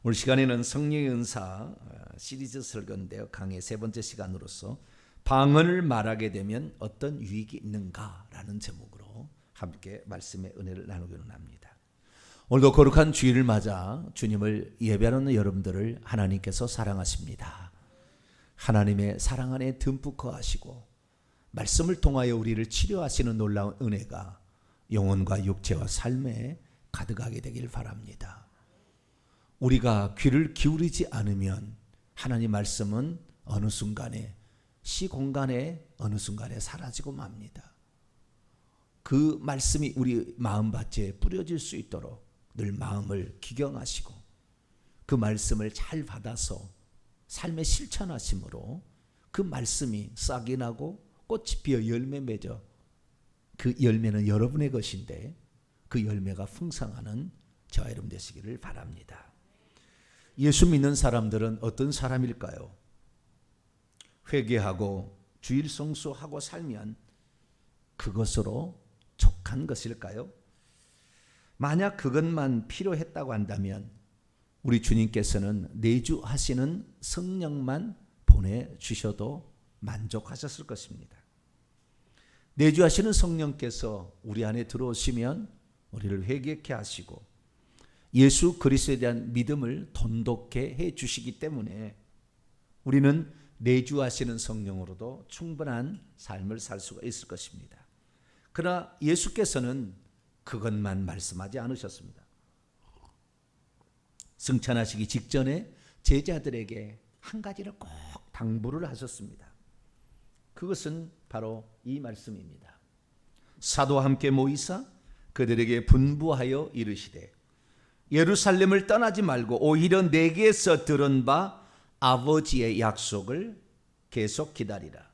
오늘 시간에는 성령의 은사 시리즈 설교인데요. 강의 세 번째 시간으로서 방언을 말하게 되면 어떤 유익이 있는가라는 제목으로 함께 말씀의 은혜를 나누기를 합니다. 오늘도 거룩한 주일을 맞아 주님을 예배하는 여러분들을 하나님께서 사랑하십니다. 하나님의 사랑 안에 듬뿍 거하시고 말씀을 통하여 우리를 치료하시는 놀라운 은혜가 영혼과 육체와 삶에 가득하게 되길 바랍니다. 우리가 귀를 기울이지 않으면 하나님 말씀은 어느 순간에 시공간에 어느 순간에 사라지고 맙니다. 그 말씀이 우리 마음밭에 뿌려질 수 있도록 늘 마음을 기경하시고 그 말씀을 잘 받아서 삶에 실천하심으로 그 말씀이 싹이 나고 꽃이 피어 열매 맺어 그 열매는 여러분의 것인데 그 열매가 풍성하는 저와 여러분 되시기를 바랍니다. 예수 믿는 사람들은 어떤 사람일까요? 회개하고 주일 성수하고 살면 그것으로 족한 것일까요? 만약 그것만 필요했다고 한다면 우리 주님께서는 내주하시는 성령만 보내주셔도 만족하셨을 것입니다. 내주하시는 성령께서 우리 안에 들어오시면 우리를 회개케 하시고 예수 그리스도에 대한 믿음을 돈독해 해 주시기 때문에 우리는 내주하시는 성령으로도 충분한 삶을 살 수가 있을 것입니다. 그러나 예수께서는 그것만 말씀하지 않으셨습니다. 승천하시기 직전에 제자들에게 한 가지를 꼭 당부를 하셨습니다. 그것은 바로 이 말씀입니다. 사도와 함께 모이사 그들에게 분부하여 이르시되 예루살렘을 떠나지 말고 오히려 내게서 들은 바 아버지의 약속을 계속 기다리라.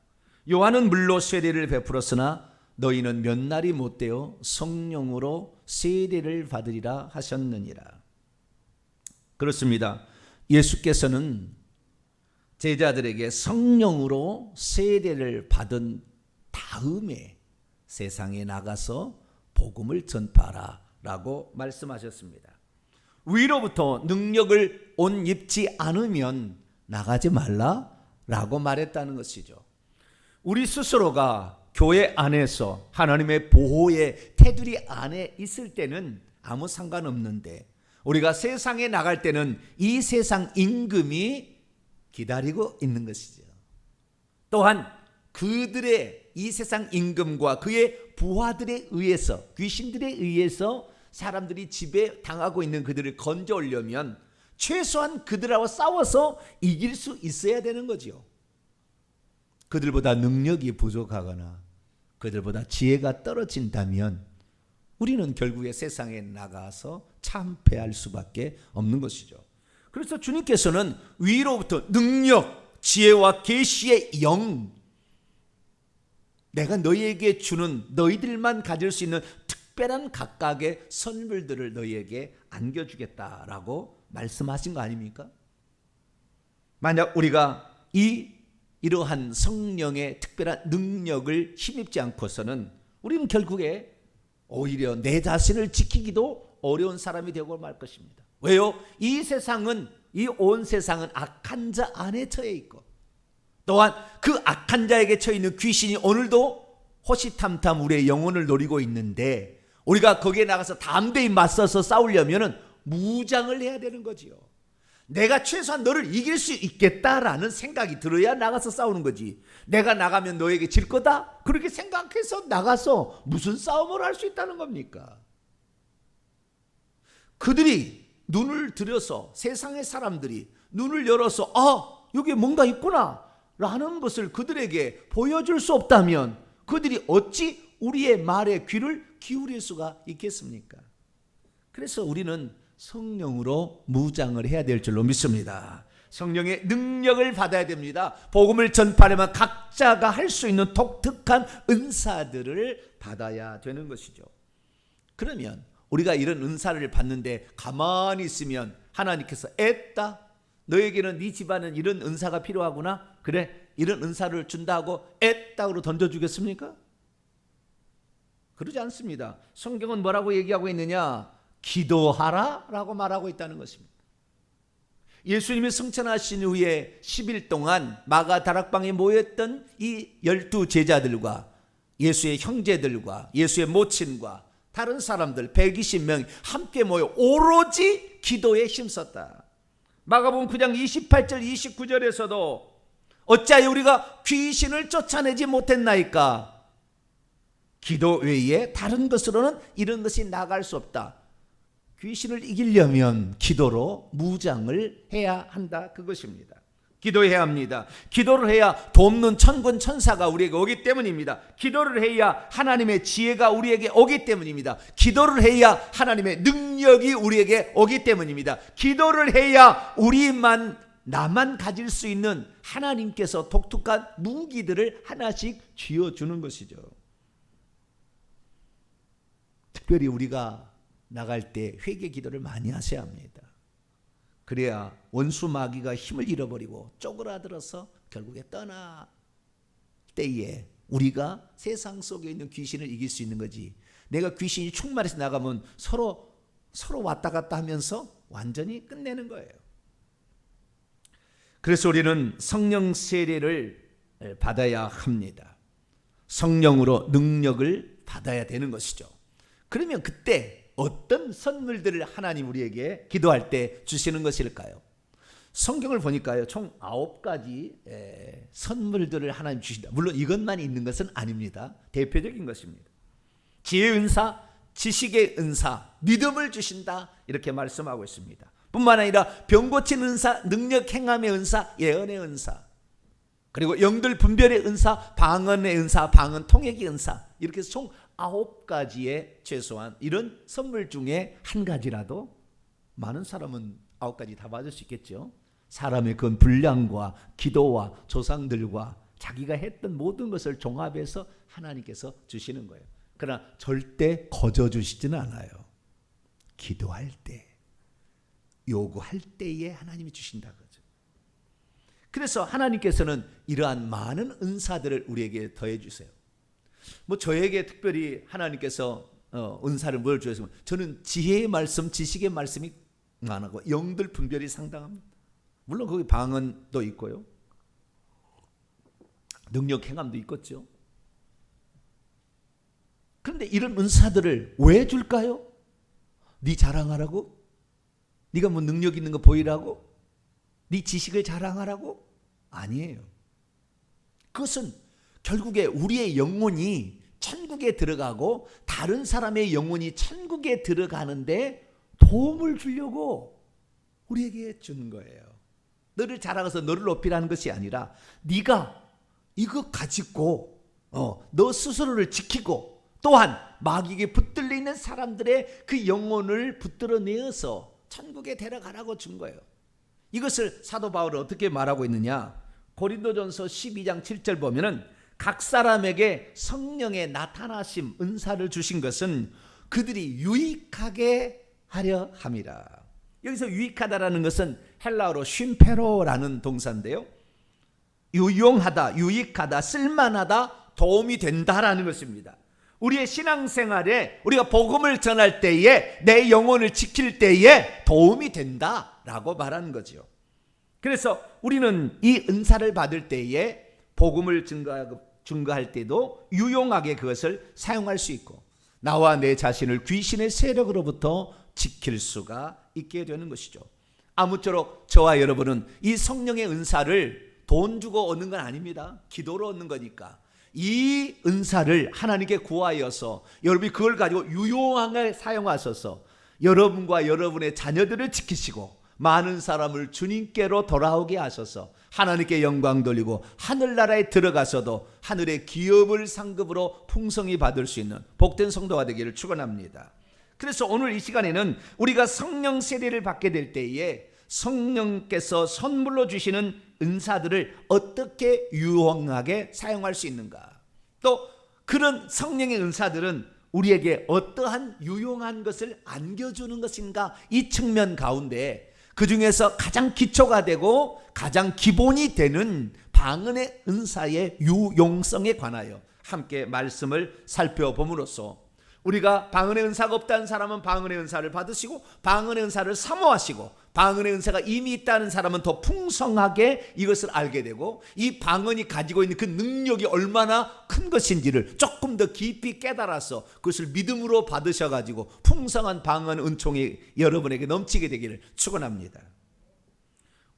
요한은 물로 세례를 베풀었으나 너희는 몇 날이 못되어 성령으로 세례를 받으리라 하셨느니라. 그렇습니다. 예수께서는 제자들에게 성령으로 세례를 받은 다음에 세상에 나가서 복음을 전파하라라고 말씀하셨습니다. 위로부터 능력을 온 입지 않으면 나가지 말라라고 말했다는 것이죠. 우리 스스로가 교회 안에서 하나님의 보호의 테두리 안에 있을 때는 아무 상관없는데 우리가 세상에 나갈 때는 이 세상 임금이 기다리고 있는 것이죠. 또한 그들의 이 세상 임금과 그의 부하들에 의해서 귀신들에 의해서 사람들이 지배당하고 있는 그들을 건져오려면 최소한 그들하고 싸워서 이길 수 있어야 되는 거지요. 그들보다 능력이 부족하거나 그들보다 지혜가 떨어진다면 우리는 결국에 세상에 나가서 참패할 수밖에 없는 것이죠. 그래서 주님께서는 위로부터 능력, 지혜와 계시의 영, 내가 너희에게 주는 너희들만 가질 수 있는 특별한 각각의 선물들을 너희에게 안겨주겠다라고 말씀하신 거 아닙니까? 만약 우리가 이러한 성령의 특별한 능력을 힘입지 않고서는 우리는 결국에 오히려 내 자신을 지키기도 어려운 사람이 되고 말 것입니다. 왜요? 이 세상은, 이 온 세상은 악한 자 안에 처해 있고 또한 그 악한 자에게 처해 있는 귀신이 오늘도 호시탐탐 우리의 영혼을 노리고 있는데 우리가 거기에 나가서 담대히 맞서서 싸우려면 무장을 해야 되는 거지요. 내가 최소한 너를 이길 수 있겠다라는 생각이 들어야 나가서 싸우는 거지. 내가 나가면 너에게 질 거다? 그렇게 생각해서 나가서 무슨 싸움을 할 수 있다는 겁니까? 그들이 눈을 들여서 세상의 사람들이 눈을 열어서 여기에 뭔가 있구나 라는 것을 그들에게 보여줄 수 없다면 그들이 어찌 우리의 말에 귀를 기울일 수가 있겠습니까? 그래서 우리는 성령으로 무장을 해야 될 줄로 믿습니다. 성령의 능력을 받아야 됩니다. 복음을 전파하려면 각자가 할 수 있는 독특한 은사들을 받아야 되는 것이죠. 그러면 우리가 이런 은사를 받는데 가만히 있으면 하나님께서 애따 너에게는 네 집안은 이런 은사가 필요하구나. 그래 이런 은사를 준다고 애따으로 던져주겠습니까? 그러지 않습니다. 성경은 뭐라고 얘기하고 있느냐? 기도하라 라고 말하고 있다는 것입니다. 예수님이 승천하신 후에 10일 동안 마가 다락방에 모였던 이 12 제자들과 예수의 형제들과 예수의 모친과 다른 사람들 120명이 함께 모여 오로지 기도에 힘썼다. 마가복음 9장 28절 29절에서도 어찌하여 우리가 귀신을 쫓아내지 못했나이까? 기도 외에 다른 것으로는 이런 것이 나갈 수 없다. 귀신을 이기려면 기도로 무장을 해야 한다, 그것입니다. 기도해야 합니다. 기도를 해야 돕는 천군 천사가 우리에게 오기 때문입니다. 기도를 해야 하나님의 지혜가 우리에게 오기 때문입니다. 기도를 해야 하나님의 능력이 우리에게 오기 때문입니다. 기도를 해야 나만 가질 수 있는 하나님께서 독특한 무기들을 하나씩 쥐어주는 것이죠. 특별히 우리가 나갈 때 회개 기도를 많이 하셔야 합니다. 그래야 원수 마귀가 힘을 잃어버리고 쪼그라들어서 결국에 떠날 때에 우리가 세상 속에 있는 귀신을 이길 수 있는 거지. 내가 귀신이 충만해서 나가면 서로 왔다 갔다 하면서 완전히 끝내는 거예요. 그래서 우리는 성령 세례를 받아야 합니다. 성령으로 능력을 받아야 되는 것이죠. 그러면 그때 어떤 선물들을 하나님 우리에게 기도할 때 주시는 것일까요? 성경을 보니까요, 총 9가지 선물들을 하나님 주신다. 물론 이것만 있는 것은 아닙니다. 대표적인 것입니다. 지혜의 은사, 지식의 은사, 믿음을 주신다, 이렇게 말씀하고 있습니다. 뿐만 아니라 병 고치는 은사, 능력 행함의 은사, 예언의 은사, 그리고 영들 분별의 은사, 방언의 은사, 방언 통역의 은사, 이렇게 총 9가지의 최소한 이런 선물 중에 한 가지라도, 많은 사람은 9가지 다 받을 수 있겠죠. 사람의 그 분량과 기도와 조상들과 자기가 했던 모든 것을 종합해서 하나님께서 주시는 거예요. 그러나 절대 거저 주시지는 않아요. 기도할 때, 요구할 때에 하나님이 주신다 그죠. 그래서 하나님께서는 이러한 많은 은사들을 우리에게 더해 주세요. 저에게 특별히 하나님께서 은사를 뭘 주셨으면, 저는 지혜의 말씀, 지식의 말씀이 많고 영들 분별이 상당합니다. 물론 거기 방언도 있고요, 능력 행함도 있겠죠. 그런데 이런 은사들을 왜 줄까요? 네 자랑하라고? 네가 능력 있는 거 보이라고? 네 지식을 자랑하라고? 아니에요. 그것은 결국에 우리의 영혼이 천국에 들어가고 다른 사람의 영혼이 천국에 들어가는데 도움을 주려고 우리에게 주는 거예요. 너를 자랑해서 너를 높이라는 것이 아니라 네가 이거 가지고 너 스스로를 지키고 또한 마귀에게 붙들려 있는 사람들의 그 영혼을 붙들어내어서 천국에 데려가라고 준 거예요. 이것을 사도 바울은 어떻게 말하고 있느냐? 고린도전서 12장 7절 보면은 각 사람에게 성령의 나타나심 은사를 주신 것은 그들이 유익하게 하려 함이라. 여기서 유익하다라는 것은 헬라어로 쉼페로라는 동사인데요, 유용하다, 유익하다, 쓸만하다, 도움이 된다라는 것입니다. 우리의 신앙생활에 우리가 복음을 전할 때에 내 영혼을 지킬 때에 도움이 된다라고 말하는 거죠. 그래서 우리는 이 은사를 받을 때에 복음을 증거할 때도 유용하게 그것을 사용할 수 있고 나와 내 자신을 귀신의 세력으로부터 지킬 수가 있게 되는 것이죠. 아무쪼록 저와 여러분은 이 성령의 은사를 돈 주고 얻는 건 아닙니다. 기도로 얻는 거니까 이 은사를 하나님께 구하여서 여러분이 그걸 가지고 유용하게 사용하셔서 여러분과 여러분의 자녀들을 지키시고 많은 사람을 주님께로 돌아오게 하셔서 하나님께 영광 돌리고 하늘나라에 들어가서도 하늘의 기업을 상급으로 풍성히 받을 수 있는 복된 성도가 되기를 축원합니다. 그래서 오늘 이 시간에는 우리가 성령 세례를 받게 될 때에 성령께서 선물로 주시는 은사들을 어떻게 유용하게 사용할 수 있는가, 또 그런 성령의 은사들은 우리에게 어떠한 유용한 것을 안겨주는 것인가, 이 측면 가운데 그 중에서 가장 기초가 되고 가장 기본이 되는 방언의 은사의 유용성에 관하여 함께 말씀을 살펴봄으로써 우리가 방언의 은사가 없다는 사람은 방언의 은사를 받으시고 방언의 은사를 사모하시고 방언의 은사가 이미 있다는 사람은 더 풍성하게 이것을 알게 되고, 이 방언이 가지고 있는 그 능력이 얼마나 큰 것인지를 조금 더 깊이 깨달아서 그것을 믿음으로 받으셔가지고 풍성한 방언 은총이 여러분에게 넘치게 되기를 축원합니다.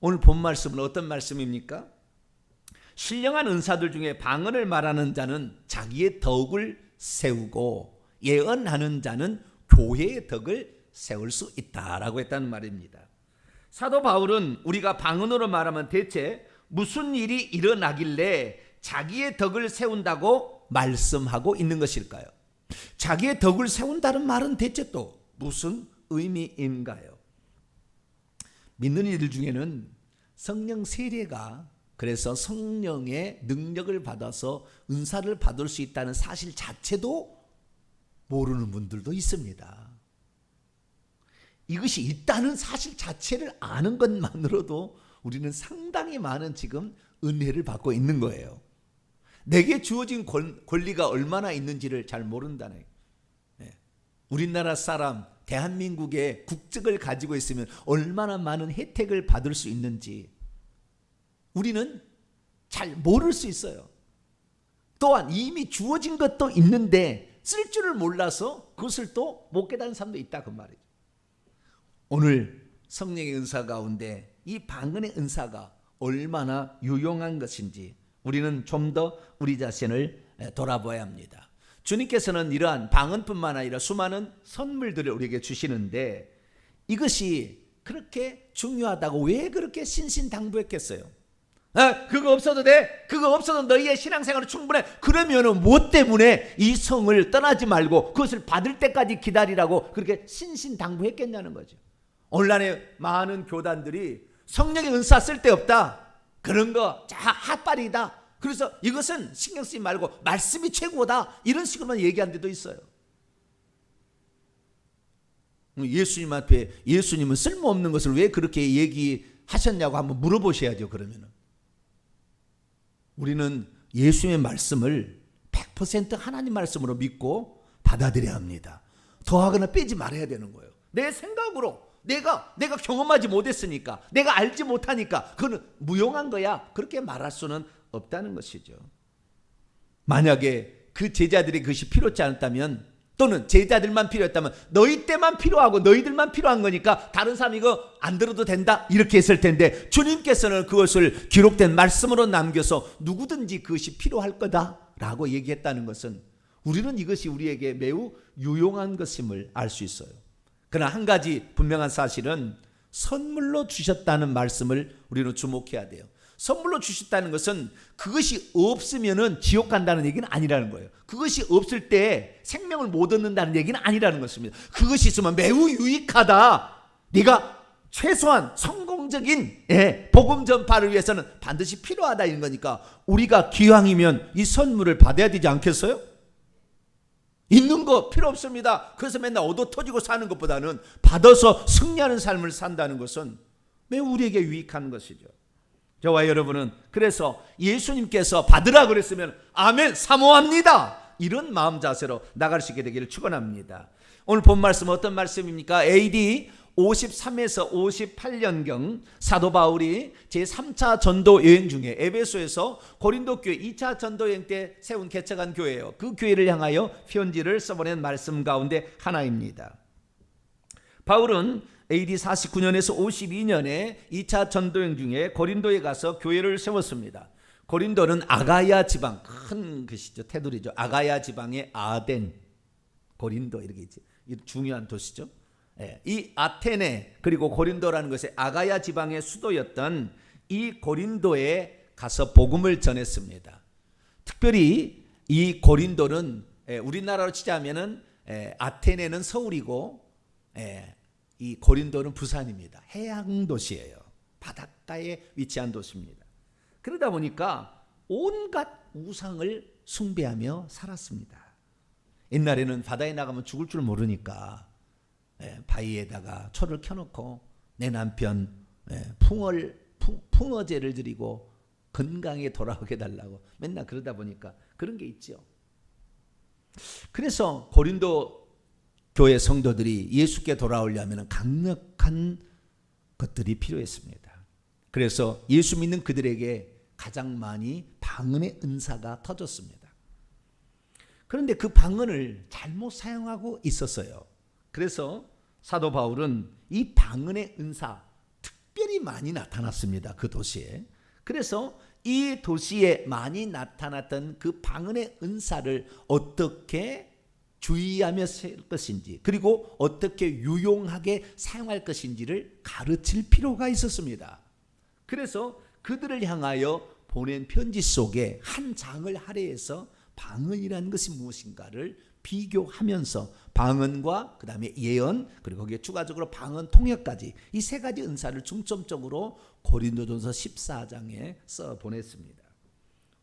오늘 본 말씀은 어떤 말씀입니까? 신령한 은사들 중에 방언을 말하는 자는 자기의 덕을 세우고 예언하는 자는 교회의 덕을 세울 수 있다라고 했다는 말입니다. 사도 바울은 우리가 방언으로 말하면 대체 무슨 일이 일어나길래 자기의 덕을 세운다고 말씀하고 있는 것일까요? 자기의 덕을 세운다는 말은 대체 또 무슨 의미인가요? 믿는 이들 중에는 성령 세례가, 그래서 성령의 능력을 받아서 은사를 받을 수 있다는 사실 자체도 모르는 분들도 있습니다. 이것이 있다는 사실 자체를 아는 것만으로도 우리는 상당히 많은 지금 은혜를 받고 있는 거예요. 내게 주어진 권리가 얼마나 있는지를 잘 모른다는 거예요. 우리나라 사람, 대한민국의 국적을 가지고 있으면 얼마나 많은 혜택을 받을 수 있는지 우리는 잘 모를 수 있어요. 또한 이미 주어진 것도 있는데 쓸 줄을 몰라서 그것을 또 못 깨닫는 사람도 있다, 그 말이죠. 오늘 성령의 은사 가운데 이 방언의 은사가 얼마나 유용한 것인지 우리는 좀 더 우리 자신을 돌아봐야 합니다. 주님께서는 이러한 방언뿐만 아니라 수많은 선물들을 우리에게 주시는데 이것이 그렇게 중요하다고 왜 그렇게 신신당부했겠어요? 그거 없어도 돼? 그거 없어도 너희의 신앙생활은 충분해. 그러면은 뭐 때문에 이 성을 떠나지 말고 그것을 받을 때까지 기다리라고 그렇게 신신당부했겠냐는 거죠. 오늘날의 많은 교단들이 성령의 은사 쓸데없다, 그런 거 핫발이다, 그래서 이것은 신경 쓰지 말고 말씀이 최고다, 이런 식으로만 얘기한 데도 있어요. 예수님 앞에 예수님은 쓸모없는 것을 왜 그렇게 얘기하셨냐고 한번 물어보셔야죠. 그러면은 우리는 예수님의 말씀을 100% 하나님 말씀으로 믿고 받아들여야 합니다. 더하거나 빼지 말아야 되는 거예요. 내 생각으로 내가 경험하지 못했으니까, 내가 알지 못하니까 그건 무용한 거야, 그렇게 말할 수는 없다는 것이죠. 만약에 그 제자들이 그것이 필요치 않았다면, 또는 제자들만 필요했다면 너희 때만 필요하고 너희들만 필요한 거니까 다른 사람 이거 안 들어도 된다 이렇게 했을 텐데, 주님께서는 그것을 기록된 말씀으로 남겨서 누구든지 그것이 필요할 거다라고 얘기했다는 것은 우리는 이것이 우리에게 매우 유용한 것임을 알 수 있어요. 그러나 한 가지 분명한 사실은 선물로 주셨다는 말씀을 우리는 주목해야 돼요. 선물로 주셨다는 것은 그것이 없으면은 지옥 간다는 얘기는 아니라는 거예요. 그것이 없을 때 생명을 못 얻는다는 얘기는 아니라는 것입니다. 그것이 있으면 매우 유익하다, 네가 최소한 성공적인 복음 전파를 위해서는 반드시 필요하다, 이런 거니까 우리가 기왕이면 이 선물을 받아야 되지 않겠어요? 있는 거 필요 없습니다. 그래서 맨날 얻어 터지고 사는 것보다는 받아서 승리하는 삶을 산다는 것은 매우 우리에게 유익한 것이죠. 저와 여러분은 그래서 예수님께서 받으라 그랬으면 아멘, 사모합니다, 이런 마음 자세로 나갈 수 있게 되기를 축원합니다. 오늘 본 말씀은 어떤 말씀입니까? AD 53에서 58년경 사도 바울이 제3차 전도 여행 중에 에베소에서 고린도 교회 2차 전도 여행 때 세운 개척한 교회예요. 그 교회를 향하여 편지를 써보낸 말씀 가운데 하나입니다. 바울은 AD 49년에서 52년에 2차 전도여행 중에 고린도에 가서 교회를 세웠습니다. 고린도는 아가야 지방, 큰 것이죠, 테두리죠. 아가야 지방의 아덴, 고린도 이렇게 있지, 중요한 도시죠. 이 아테네 그리고 고린도라는 것이 아가야 지방의 수도였던 이 고린도에 가서 복음을 전했습니다. 특별히 이 고린도는 우리나라로 치자면은 아테네는 서울이고 이 고린도는 부산입니다. 해양 도시예요. 바닷가에 위치한 도시입니다. 그러다 보니까 온갖 우상을 숭배하며 살았습니다. 옛날에는 바다에 나가면 죽을 줄 모르니까 바위에다가 초를 켜놓고 내 남편 풍어제를 드리고 건강에 돌아오게 해달라고 맨날 그러다 보니까 그런 게 있죠. 그래서 고린도 교회 성도들이 예수께 돌아오려면 강력한 것들이 필요했습니다. 그래서 예수 믿는 그들에게 가장 많이 방언의 은사가 터졌습니다. 그런데 그 방언을 잘못 사용하고 있었어요. 그래서 사도 바울은 이 방언의 은사 특별히 많이 나타났습니다. 그 도시에. 그래서 이 도시에 많이 나타났던 그 방언의 은사를 어떻게 주의하며 쓸 것인지, 그리고 어떻게 유용하게 사용할 것인지를 가르칠 필요가 있었습니다. 그래서 그들을 향하여 보낸 편지 속에 한 장을 할애해서 방언이라는 것이 무엇인가를 비교하면서 방언과 그 다음에 예언, 그리고 거기에 추가적으로 방언 통역까지 이 세 가지 은사를 중점적으로 고린도전서 14장에 써 보냈습니다.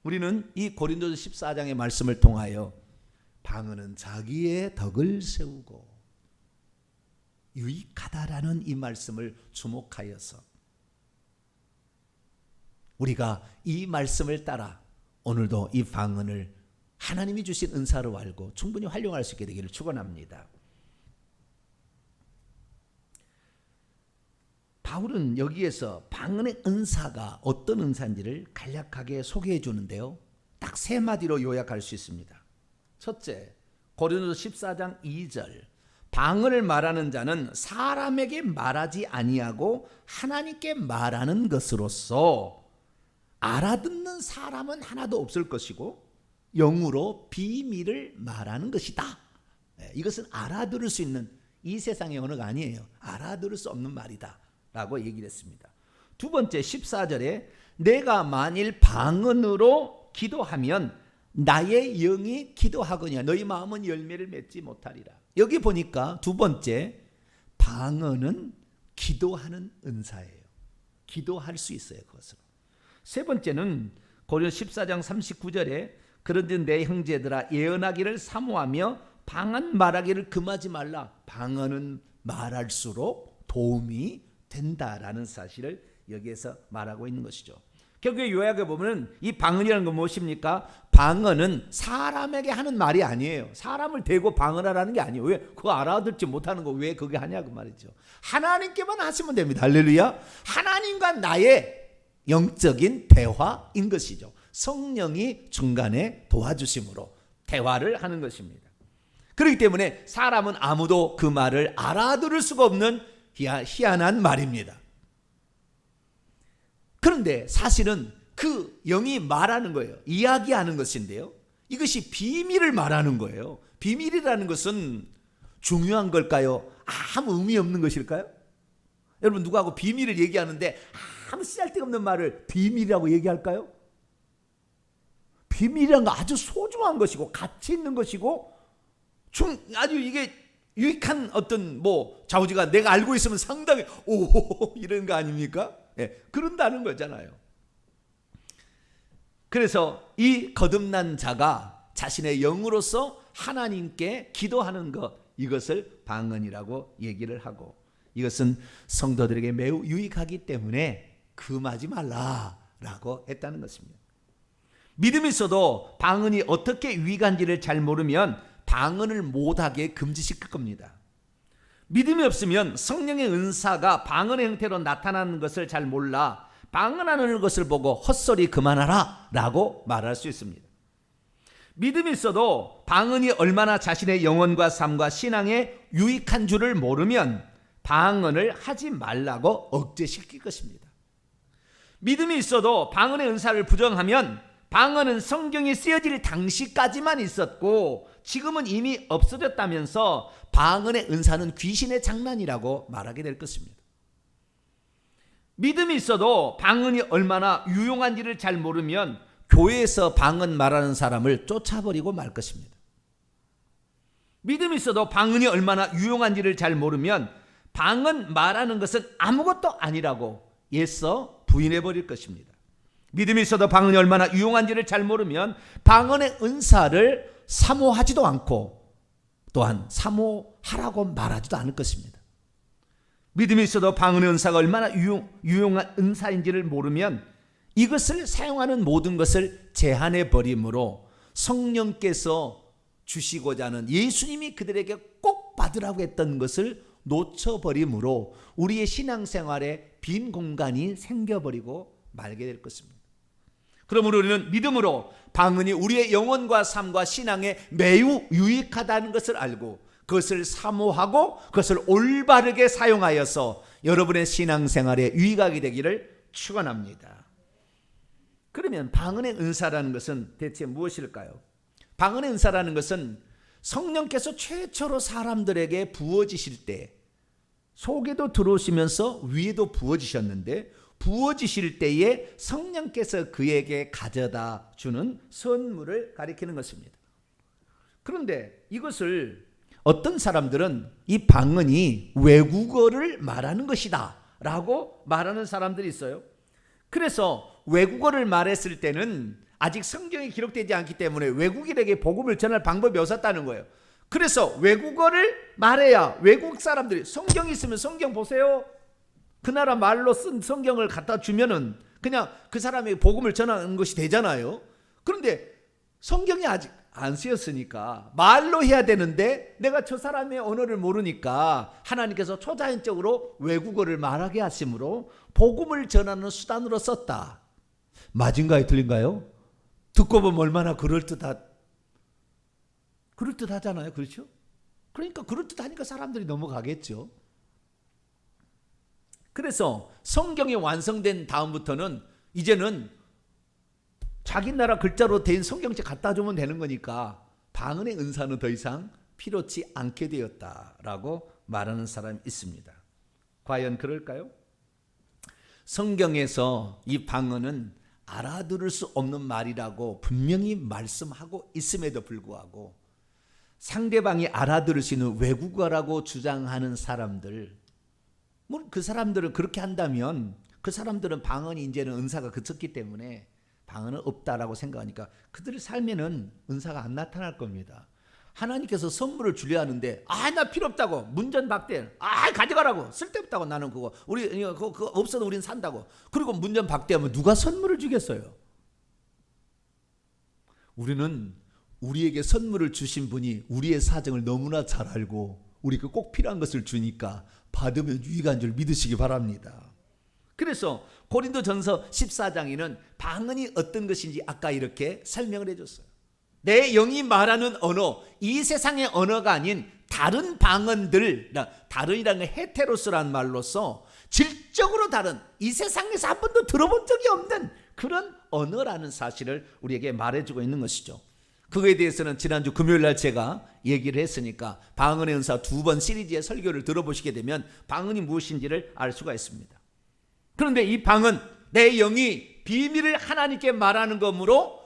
우리는 이 고린도전서 14장의 말씀을 통하여 방언은 자기의 덕을 세우고 유익하다라는 이 말씀을 주목하여서 우리가 이 말씀을 따라 오늘도 이 방언을 하나님이 주신 은사로 알고 충분히 활용할 수 있게 되기를 축원합니다. 바울은 여기에서 방언의 은사가 어떤 은사인지를 간략하게 소개해 주는데요. 딱 세 마디로 요약할 수 있습니다. 첫째, 고린도서 14장 2절. 방언을 말하는 자는 사람에게 말하지 아니하고 하나님께 말하는 것으로서 알아듣는 사람은 하나도 없을 것이고 영으로 비밀을 말하는 것이다. 이것은 알아들을 수 있는 이 세상의 언어가 아니에요. 알아들을 수 없는 말이다 라고 얘기를 했습니다. 두 번째 14절에 내가 만일 방언으로 기도하면 나의 영이 기도하거니와 너희 마음은 열매를 맺지 못하리라. 여기 보니까 두 번째 방언은 기도하는 은사예요. 기도할 수 있어요. 그것으로. 세 번째는 고린도서 14장 39절에 그런즉 내 형제들아 예언하기를 사모하며 방언 말하기를 금하지 말라. 방언은 말할수록 도움이 된다라는 사실을 여기에서 말하고 있는 것이죠. 결국에 요약해 보면 이 방언이라는 건 무엇입니까? 방언은 사람에게 하는 말이 아니에요. 사람을 대고 방언하라는 게 아니에요. 왜? 그거 알아듣지 못하는 거 왜 그게 하냐고 말이죠. 하나님께만 하시면 됩니다. 할렐루야. 하나님과 나의 영적인 대화인 것이죠. 성령이 중간에 도와주심으로 대화를 하는 것입니다. 그렇기 때문에 사람은 아무도 그 말을 알아들을 수가 없는 희한한 말입니다. 그런데 사실은 그 영이 말하는 거예요. 이야기하는 것인데요. 이것이 비밀을 말하는 거예요. 비밀이라는 것은 중요한 걸까요? 아무 의미 없는 것일까요? 여러분 누구하고 비밀을 얘기하는데 아무 쓸데없는 말을 비밀이라고 얘기할까요? 비밀이라는 거 아주 소중한 것이고 가치 있는 것이고 아주 이게 유익한 어떤 좌우지가 내가 알고 있으면 상당히 오 이런 거 아닙니까? 그런다는 거잖아요. 그래서 이 거듭난 자가 자신의 영으로서 하나님께 기도하는 것, 이것을 방언이라고 얘기를 하고, 이것은 성도들에게 매우 유익하기 때문에 금하지 말라라고 했다는 것입니다. 믿음이 있어도 방언이 어떻게 유익한지를 잘 모르면 방언을 못하게 금지시킬 겁니다. 믿음이 없으면 성령의 은사가 방언의 형태로 나타나는 것을 잘 몰라 방언하는 것을 보고 헛소리 그만하라 라고 말할 수 있습니다. 믿음이 있어도 방언이 얼마나 자신의 영혼과 삶과 신앙에 유익한 줄을 모르면 방언을 하지 말라고 억제시킬 것입니다. 믿음이 있어도 방언의 은사를 부정하면 방언은 성경이 쓰여질 당시까지만 있었고 지금은 이미 없어졌다면서 방언의 은사는 귀신의 장난이라고 말하게 될 것입니다. 믿음이 있어도 방언이 얼마나 유용한지를 잘 모르면 교회에서 방언 말하는 사람을 쫓아버리고 말 것입니다. 믿음이 있어도 방언이 얼마나 유용한지를 잘 모르면 방언 말하는 것은 아무것도 아니라고 애써 부인해버릴 것입니다. 믿음이 있어도 방언이 얼마나 유용한지를 잘 모르면 방언의 은사를 사모하지도 않고 또한 사모하라고 말하지도 않을 것입니다. 믿음이 있어도 방언의 은사가 얼마나 유용한 은사인지를 모르면 이것을 사용하는 모든 것을 제한해 버림으로 성령께서 주시고자 하는 예수님이 그들에게 꼭 받으라고 했던 것을 놓쳐버림으로 우리의 신앙생활에 빈 공간이 생겨버리고 말게 될 것입니다. 그러므로 우리는 믿음으로 방언이 우리의 영혼과 삶과 신앙에 매우 유익하다는 것을 알고 그것을 사모하고 그것을 올바르게 사용하여서 여러분의 신앙생활에 유익하게 되기를 축원합니다. 그러면 방언의 은사라는 것은 대체 무엇일까요? 방언의 은사라는 것은 성령께서 최초로 사람들에게 부어지실 때 속에도 들어오시면서 위에도 부어지셨는데 부어지실 때에 성령께서 그에게 가져다 주는 선물을 가리키는 것입니다. 그런데 이것을 어떤 사람들은 이 방언이 외국어를 말하는 것이다 라고 말하는 사람들이 있어요. 그래서 외국어를 말했을 때는 아직 성경에 기록되지 않기 때문에 외국인에게 복음을 전할 방법이 없었다는 거예요. 그래서 외국어를 말해야 외국 사람들이 성경이 있으면 성경 보세요. 그 나라 말로 쓴 성경을 갖다 주면은 그냥 그 사람에게 복음을 전하는 것이 되잖아요. 그런데 성경이 아직 안 쓰였으니까 말로 해야 되는데 내가 저 사람의 언어를 모르니까 하나님께서 초자연적으로 외국어를 말하게 하심으로 복음을 전하는 수단으로 썼다. 맞은가요? 틀린가요? 듣고 보면 얼마나 그럴듯하잖아요. 그렇죠? 그러니까 그럴듯하니까 사람들이 넘어가겠죠. 그래서 성경이 완성된 다음부터는 이제는 자기 나라 글자로 된 성경책 갖다 주면 되는 거니까 방언의 은사는 더 이상 필요치 않게 되었다라고 말하는 사람이 있습니다. 과연 그럴까요? 성경에서 이 방언은 알아들을 수 없는 말이라고 분명히 말씀하고 있음에도 불구하고 상대방이 알아들을 수 있는 외국어라고 주장하는 사람들, 그 사람들은 그렇게 한다면 그 사람들은 방언이 이제는 은사가 그쳤기 때문에 방언은 없다라고 생각하니까 그들의 삶에는 은사가 안 나타날 겁니다. 하나님께서 선물을 주려 하는데 나 필요 없다고 문전박대 가져가라고 쓸데없다고 나는 그거 그거 없어도 우린 산다고 그리고 문전박대하면 누가 선물을 주겠어요? 우리는 우리에게 선물을 주신 분이 우리의 사정을 너무나 잘 알고 우리가 꼭 필요한 것을 주니까 받으면 유익한 줄 믿으시기 바랍니다. 그래서 고린도전서 14장에는 방언이 어떤 것인지 아까 이렇게 설명을 해줬어요. 내 영이 말하는 언어, 이 세상의 언어가 아닌 다른 방언들, 다른이라는 건 헤테로스라는 말로서 질적으로 다른 이 세상에서 한 번도 들어본 적이 없는 그런 언어라는 사실을 우리에게 말해주고 있는 것이죠. 그거에 대해서는 지난주 금요일날 제가 얘기를 했으니까 방언의 은사 2번 시리즈의 설교를 들어보시게 되면 방언이 무엇인지를 알 수가 있습니다. 그런데 이 방언, 내 영이 비밀을 하나님께 말하는 거므로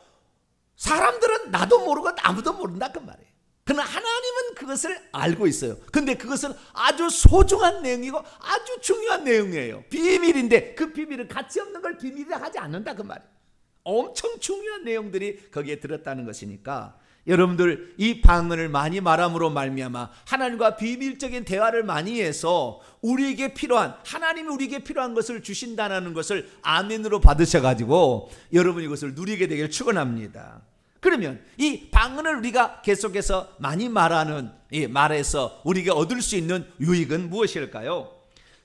사람들은 나도 모르고 아무도 모른다 그 말이에요. 그러나 하나님은 그것을 알고 있어요. 근데 그것은 아주 소중한 내용이고 아주 중요한 내용이에요. 비밀인데 그 비밀은 가치 없는 걸 비밀이라 하지 않는다 그 말이에요. 엄청 중요한 내용들이 거기에 들었다는 것이니까 여러분들 이 방언을 많이 말함으로 말미암아 하나님과 비밀적인 대화를 많이 해서 우리에게 필요한 하나님이 우리에게 필요한 것을 주신다는 것을 아멘으로 받으셔가지고 여러분이 이것을 누리게 되기를 축원합니다. 그러면 이 방언을 우리가 계속해서 많이 말해서 우리가 얻을 수 있는 유익은 무엇일까요?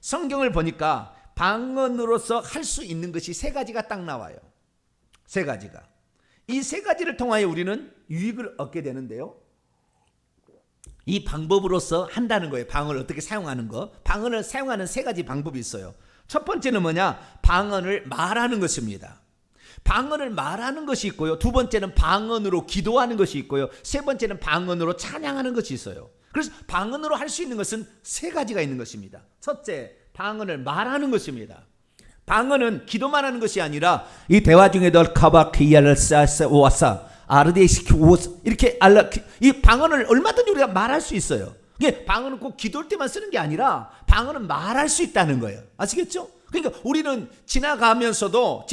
성경을 보니까 방언으로서 할 수 있는 것이 3가지가 딱 나와요. 3가지가. 이 3가지를 통하여 우리는 유익을 얻게 되는데요. 이 방법으로서 한다는 거예요. 방언을 어떻게 사용하는 거. 방언을 사용하는 3가지 방법이 있어요. 첫 번째는 뭐냐? 방언을 말하는 것입니다. 방언을 말하는 것이 있고요. 2번째는 방언으로 기도하는 것이 있고요. 3번째는 방언으로 찬양하는 것이 있어요. 그래서 방언으로 할 수 있는 것은 3가지가 있는 것입니다. 첫째, 방언을 말하는 것입니다. 방언은 기도만 하는 것이 아니라 이 대화 중에도 이렇게 이 방언을 얼마든지 우리가 말할 수 있어요. 이게 방언은 꼭 기도할 때만 쓰는 게 아니라 방언은 말할 수 있다는 거예요. 아시겠죠? 그러니까 우리는 지나가면서도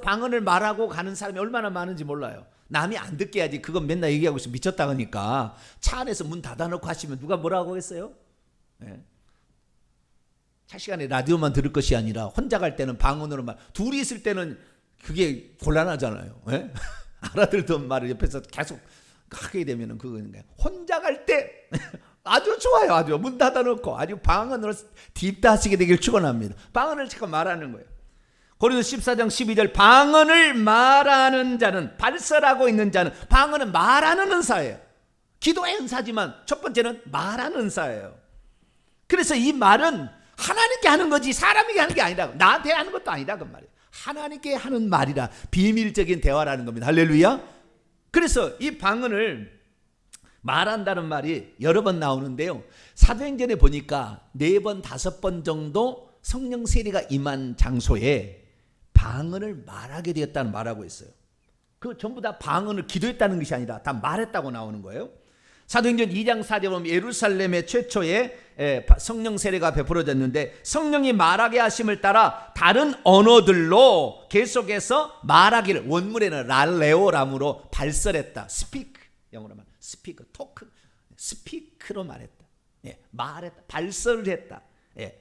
방언을 말하고 가는 사람이 얼마나 많은지 몰라요. 남이 안 듣게 해야지. 그건 맨날 얘기하고 있으면 미쳤다 그러니까 차 안에서 문 닫아놓고 하시면 누가 뭐라고 하겠어요? 네. 차 시간에 라디오만 들을 것이 아니라 혼자 갈 때는 방언으로 둘이 있을 때는 그게 곤란하잖아요. 네? 알아들던 말을 옆에서 계속 하게 되면은 그거는 혼자 갈 때 아주 좋아요. 아주 문 닫아놓고 아주 방언으로 딥다하시게 되길 축원합니다. 방언을 잠깐 말하는 거예요. 고린도서 14장 12절 방언을 말하는 자는 발설하고 있는 자는 방언은 말하는 은사예요. 기도의 은사지만 첫 번째는 말하는 은사예요. 그래서 이 말은 하나님께 하는 거지 사람에게 하는 게 아니다. 나한테 하는 것도 아니다 그 말이에요. 하나님께 하는 말이라 비밀적인 대화라는 겁니다. 할렐루야. 그래서 이 방언을 말한다는 말이 여러 번 나오는데요. 사도행전에 보니까 4번, 5번 정도 성령 세례가 임한 장소에 방언을 말하게 되었다는 말하고 있어요. 그 전부 다 방언을 기도했다는 것이 아니라 다 말했다고 나오는 거예요. 사도행전 2장 4절에 보면 예루살렘의 최초의 성령 세례가 베풀어졌는데 성령이 말하게 하심을 따라 다른 언어들로 계속해서 말하기를 원문에는 랄레오람으로 발설했다. 스피크, 영어로 말하면 스피크, 토크, 스피크로 말했다. 말했다, 발설을 했다.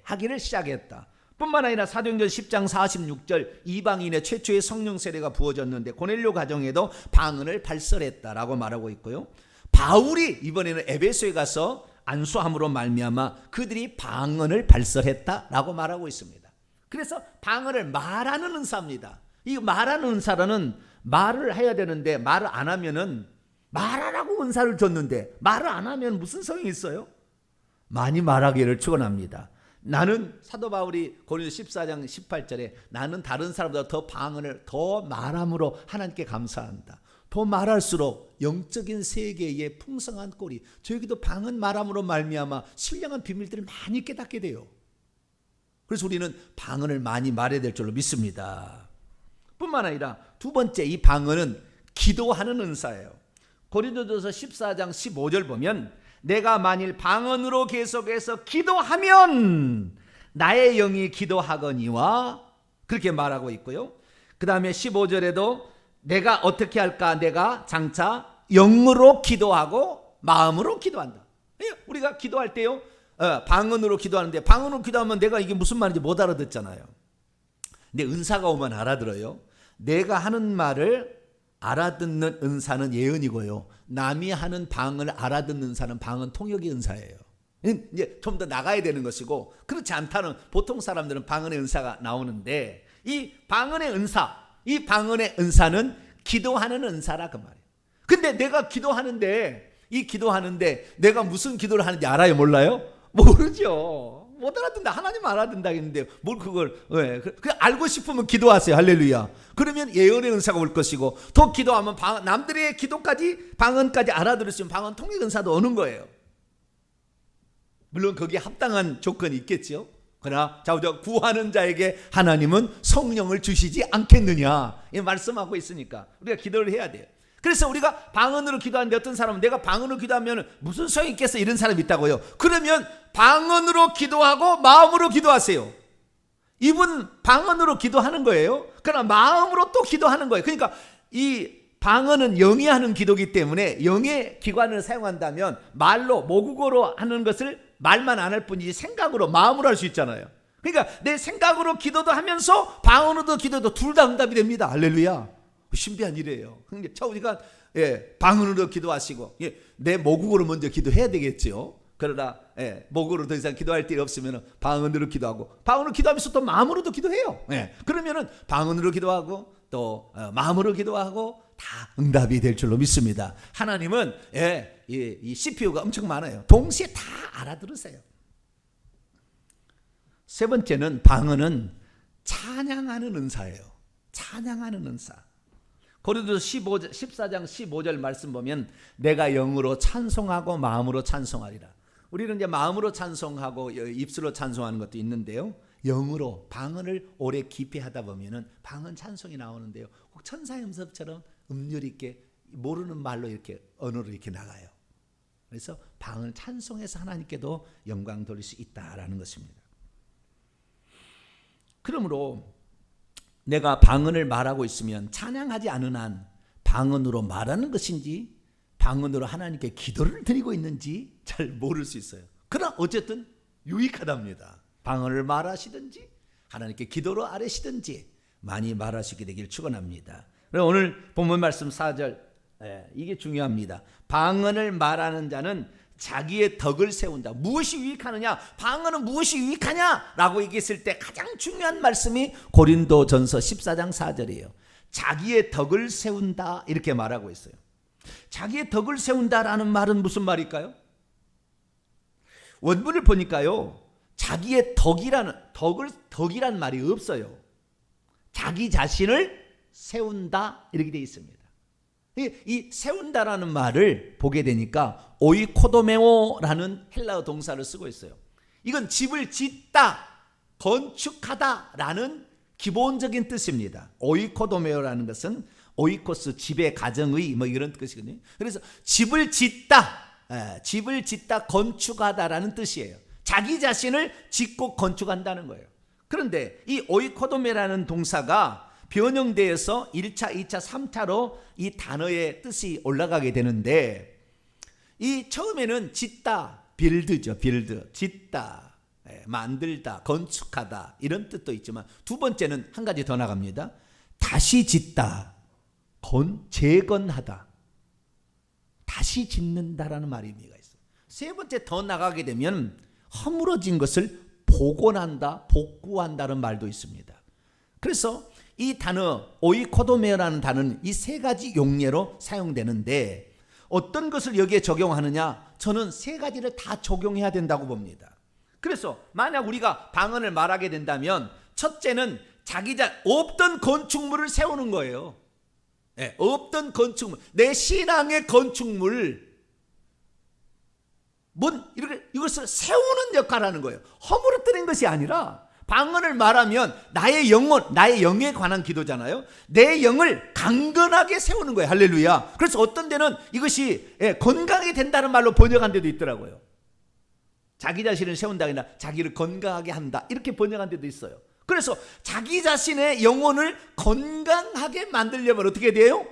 하기를 시작했다. 뿐만 아니라 사도행전 10장 46절 이방인의 최초의 성령 세례가 부어졌는데 고넬료 가정에도 방언을 발설했다라고 말하고 있고요. 바울이 이번에는 에베소에 가서 안수함으로 말미암아 그들이 방언을 발설했다라고 말하고 있습니다. 그래서 방언을 말하는 은사입니다. 이 말하는 은사라는 말을 해야 되는데 말을 안 하면은 말하라고 은사를 줬는데 말을 안 하면 무슨 소용이 있어요? 많이 말하기를 축원합니다. 나는 사도 바울이 고린도서 14장 18절에 나는 다른 사람보다 더 방언을 더 말함으로 하나님께 감사한다. 더 말할수록 영적인 세계의 풍성한 꼴이 저에게도 방언 말함으로 말미암아 신령한 비밀들을 많이 깨닫게 돼요. 그래서 우리는 방언을 많이 말해야 될 줄로 믿습니다. 뿐만 아니라 두 번째 이 방언은 기도하는 은사예요. 고린도전서 14장 15절 보면 내가 만일 방언으로 계속해서 기도하면 나의 영이 기도하거니와 그렇게 말하고 있고요. 그 다음에 15절에도 내가 어떻게 할까? 내가 장차 영으로 기도하고 마음으로 기도한다. 우리가 기도할 때요 방언으로 기도하는데 방언으로 기도하면 내가 이게 무슨 말인지 못 알아듣잖아요. 근데 은사가 오면 알아들어요. 내가 하는 말을 알아듣는 은사는 예언이고요. 남이 하는 방언을 알아듣는 은사는 방언 통역의 은사예요. 이제 좀 더 나가야 되는 것이고 그렇지 않다는 보통 사람들은 방언의 은사가 나오는데 이 방언의 은사, 이 방언의 은사는 기도하는 은사라 그 말이에요. 근데 내가 기도하는데 이 기도하는데 내가 무슨 기도를 하는지 알아요? 몰라요? 모르죠. 못 알아듣는다. 하나님 알아듣는다 했는데 뭘 그걸 그냥 알고 싶으면 기도하세요. 할렐루야. 그러면 예언의 은사가 올 것이고 더 기도하면 남들의 기도까지 방언까지 알아들을 수 있는 방언 통역 은사도 오는 거예요. 물론 거기에 합당한 조건이 있겠죠. 그러나 구하는 자에게 하나님은 성령을 주시지 않겠느냐 이 말씀하고 있으니까 우리가 기도를 해야 돼요. 그래서 우리가 방언으로 기도하는데 어떤 사람은 내가 방언으로 기도하면 무슨 소용이 있겠어 이런 사람이 있다고요. 그러면 방언으로 기도하고 마음으로 기도하세요. 이분 방언으로 기도하는 거예요. 그러나 마음으로 또 기도하는 거예요. 그러니까 이 방언은 영이 하는 기도이기 때문에 영의 기관을 사용한다면 말로 모국어로 하는 것을 말만 안 할 뿐이지 생각으로 마음으로 할 수 있잖아요. 그러니까 내 생각으로 기도도 하면서 방언으로도 기도도 둘 다 응답이 됩니다. 할렐루야. 신비한 일이에요. 자, 우리가 방언으로 기도하시고 내 모국어로 먼저 기도해야 되겠죠. 그러나 모국어로 더 이상 기도할 때 없으면 방언으로 기도하고 방언으로 기도하면서 또 마음으로도 기도해요. 그러면은 방언으로 기도하고 또 마음으로 기도하고 다 응답이 될 줄로 믿습니다. 하나님은 이 CPU가 엄청 많아요. 동시에 다 알아들으세요. 세 번째는 방언은 찬양하는 은사예요. 찬양하는 은사. 고린도서 14장 15절 말씀 보면 내가 영으로 찬송하고 마음으로 찬송하리라. 우리는 이제 마음으로 찬송하고 입술로 찬송하는 것도 있는데요. 영으로 방언을 오래 깊이 하다 보면은 방언 찬송이 나오는데요. 꼭 천사의 음성처럼 음률 있게 모르는 말로 이렇게 언어로 이렇게 나가요. 그래서 방언 찬송해서 하나님께도 영광 돌릴 수 있다라는 것입니다. 그러므로 내가 방언을 말하고 있으면 찬양하지 않은 한 방언으로 말하는 것인지 방언으로 하나님께 기도를 드리고 있는지 잘 모를 수 있어요. 그러나 어쨌든 유익하답니다. 방언을 말하시든지 하나님께 기도로 아뢰시든지 많이 말하시게 되길 축원합니다. 오늘 본문 말씀 4절 이게 중요합니다. 방언을 말하는 자는 자기의 덕을 세운다. 무엇이 유익하느냐? 방언은 무엇이 유익하냐? 라고 얘기했을 때 가장 중요한 말씀이 고린도전서 14장 4절이에요. 자기의 덕을 세운다 이렇게 말하고 있어요. 자기의 덕을 세운다라는 말은 무슨 말일까요? 원문을 보니까요, 자기의 덕이란 말이 없어요. 자기 자신을 세운다 이렇게 되어 있습니다. 이 세운다라는 말을 보게 되니까 오이코도메오라는 헬라어 동사를 쓰고 있어요. 이건 집을 짓다, 건축하다라는 기본적인 뜻입니다. 오이코도메오라는 것은 오이코스, 집의, 가정의 뭐 이런 뜻이거든요. 그래서 집을 짓다, 건축하다라는 뜻이에요. 자기 자신을 짓고 건축한다는 거예요. 그런데 이 오이코도메라는 동사가 변형되어서 1차, 2차, 3차로 이 단어의 뜻이 올라가게 되는데, 이 처음에는 짓다, 빌드죠. 빌드, 짓다, 만들다, 건축하다 이런 뜻도 있지만, 두 번째는 한 가지 더 나갑니다. 다시 짓다, 재건하다, 다시 짓는다라는 말의 의미가 있어요. 세 번째 더 나가게 되면 허물어진 것을 복원한다, 복구한다는 말도 있습니다. 그래서 이 단어 오이코도메라는 단어는 이 세 가지 용례로 사용되는데, 어떤 것을 여기에 적용하느냐? 저는 세 가지를 다 적용해야 된다고 봅니다. 그래서 만약 우리가 방언을 말하게 된다면, 첫째는 없던 건축물을 세우는 거예요. 없던 건축물, 내 신앙의 건축물, 이것을 세우는 역할을 하는 거예요. 허물어뜨린 것이 아니라, 방언을 말하면 나의 영혼, 나의 영에 관한 기도잖아요. 내 영을 강건하게 세우는 거예요. 할렐루야. 그래서 어떤 데는 이것이 건강하게 된다는 말로 번역한 데도 있더라고요. 자기 자신을 세운다 아니라 자기를 건강하게 한다, 이렇게 번역한 데도 있어요. 그래서 자기 자신의 영혼을 건강하게 만들려면 어떻게 돼요?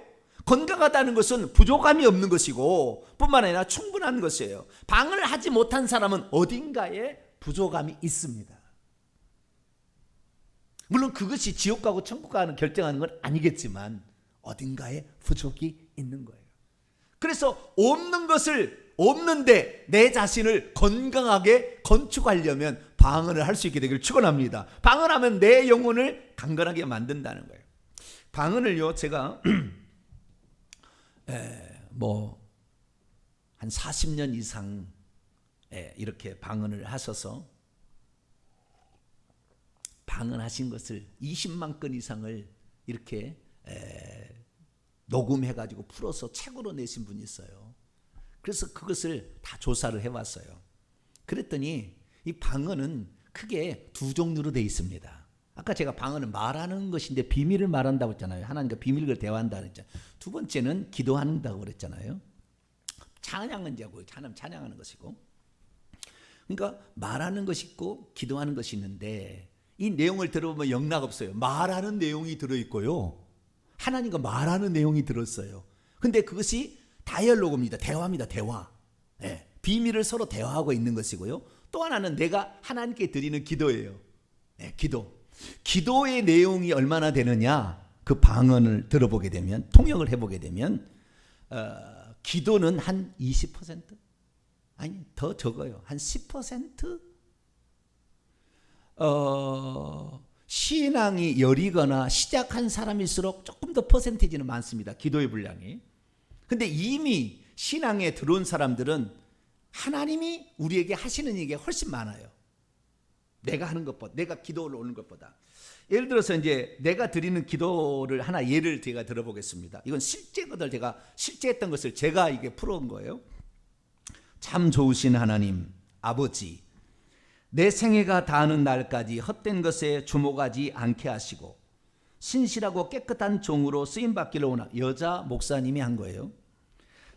건강하다는 것은 부족함이 없는 것이고 뿐만 아니라 충분한 것이에요. 방언을 하지 못한 사람은 어딘가에 부족함이 있습니다. 물론 그것이 지옥 가고 천국 가는 결정하는 건 아니겠지만 어딘가에 부족이 있는 거예요. 그래서 없는데 내 자신을 건강하게 건축하려면 방언을 할 수 있게 되기를 축원합니다. 방언하면 내 영혼을 강건하게 만든다는 거예요. 방언을요, 제가 한 40년 이상 이렇게 방언을 하셔서 방언하신 것을 20만 건 이상을 이렇게 녹음해가지고 풀어서 책으로 내신 분이 있어요. 그래서 그것을 다 조사를 해봤어요. 그랬더니 이 방언은 크게 두 종류로 되어 있습니다. 아까 제가 방언은 말하는 것인데 비밀을 말한다고 했잖아요. 하나님과 비밀을 대화한다고 했잖아요. 두 번째는 기도한다고 그랬잖아요. 찬양은 찬양하는 것이고, 그러니까 말하는 것이 있고 기도하는 것이 있는데, 이 내용을 들어보면 영락 없어요. 말하는 내용이 들어있고요, 하나님과 말하는 내용이 들었어요. 근데 그것이 다이얼로그입니다. 대화입니다. 대화. 비밀을 서로 대화하고 있는 것이고요. 또 하나는 내가 하나님께 드리는 기도예요. 기도의 내용이 얼마나 되느냐, 그 방언을 들어보게 되면, 통역을 해보게 되면 기도는 한 20%? 아니 더 적어요. 한 10%? 신앙이 여리거나 시작한 사람일수록 조금 더 퍼센티지는 많습니다. 기도의 분량이. 근데 이미 신앙에 들어온 사람들은 하나님이 우리에게 하시는 얘기가 훨씬 많아요. 내가 하는 것보다, 내가 기도를 오는 것보다. 예를 들어서 이제 내가 드리는 기도를 하나 예를 제가 들어보겠습니다. 이건 실제거든. 제가 실제 했던 것을 제가 이게 풀어온 거예요. 참 좋으신 하나님 아버지, 내 생애가 다하는 날까지 헛된 것에 주목하지 않게 하시고 신실하고 깨끗한 종으로 쓰임받기를 원하. 여자 목사님이 한 거예요.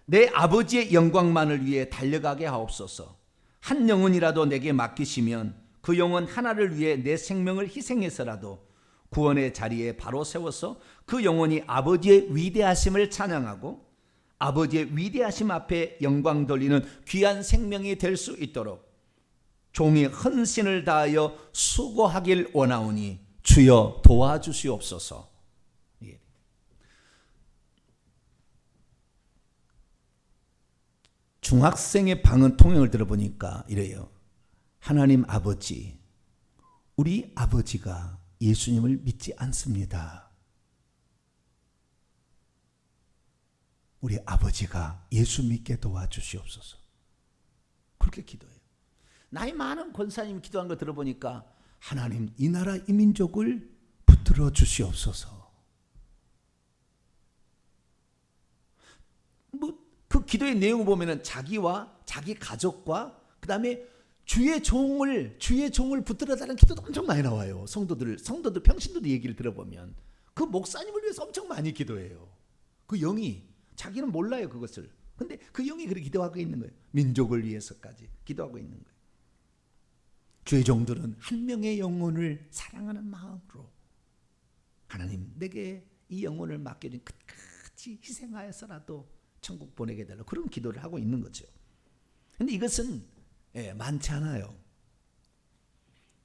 내 아버지의 영광만을 위해 달려가게 하옵소서. 한 영혼이라도 내게 맡기시면 그 영혼 하나를 위해 내 생명을 희생해서라도 구원의 자리에 바로 세워서 그 영혼이 아버지의 위대하심을 찬양하고 아버지의 위대하심 앞에 영광 돌리는 귀한 생명이 될 수 있도록 종이 헌신을 다하여 수고하길 원하오니 주여 도와주시옵소서. 중학생의 방언 통역을 들어보니까 이래요. 하나님 아버지, 우리 아버지가 예수님을 믿지 않습니다. 우리 아버지가 예수 믿게 도와주시옵소서. 그렇게 기도해요. 나이 많은 권사님이 기도한 거 들어보니까 하나님 이 나라 이 민족을 붙들어 주시옵소서. 그 기도의 내용을 보면은 자기와 자기 가족과 그다음에 주의 종을 붙들어달라는 기도도 엄청 많이 나와요. 성도들 평신도들 얘기를 들어보면 그 목사님을 위해서 엄청 많이 기도해요. 그 영이 자기는 몰라요 그것을. 근데 그 영이 그렇게 기도하고 있는 거예요. 민족을 위해서까지 기도하고 있는 거예요. 주의 종들은 한 명의 영혼을 사랑하는 마음으로 하나님 내게 이 영혼을 맡겨진 끝까지 희생하여서라도 천국 보내게 달라고 그런 기도를 하고 있는 거죠. 그런데 이것은 많지 않아요.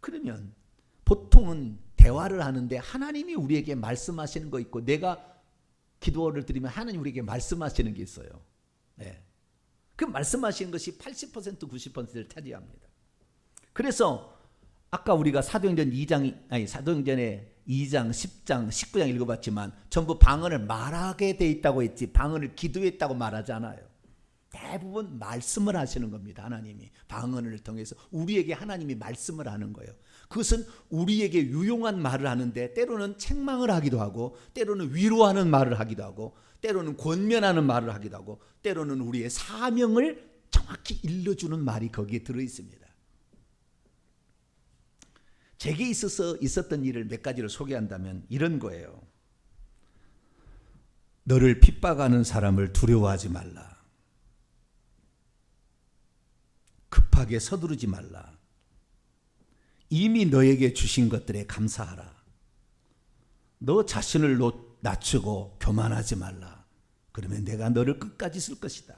그러면 보통은 대화를 하는데 하나님이 우리에게 말씀하시는 거 있고 내가 기도를 드리면 하나님 우리에게 말씀하시는 게 있어요. 그 말씀하시는 것이 80% 90%를 차지합니다. 그래서 아까 우리가 사도행전의 2장, 10장, 19장 읽어봤지만 전부 방언을 말하게 돼 있다고 했지 방언을 기도했다고 말하지 않아요. 대부분 말씀을 하시는 겁니다. 하나님이 방언을 통해서 우리에게 하나님이 말씀을 하는 거예요. 그것은 우리에게 유용한 말을 하는데 때로는 책망을 하기도 하고 때로는 위로하는 말을 하기도 하고 때로는 권면하는 말을 하기도 하고 때로는 우리의 사명을 정확히 일러주는 말이 거기에 들어있습니다. 제게 있었던 일을 몇 가지를 소개한다면 이런 거예요. 너를 핍박하는 사람을 두려워하지 말라. 급하게 서두르지 말라. 이미 너에게 주신 것들에 감사하라. 너 자신을 낮추고 교만하지 말라. 그러면 내가 너를 끝까지 쓸 것이다.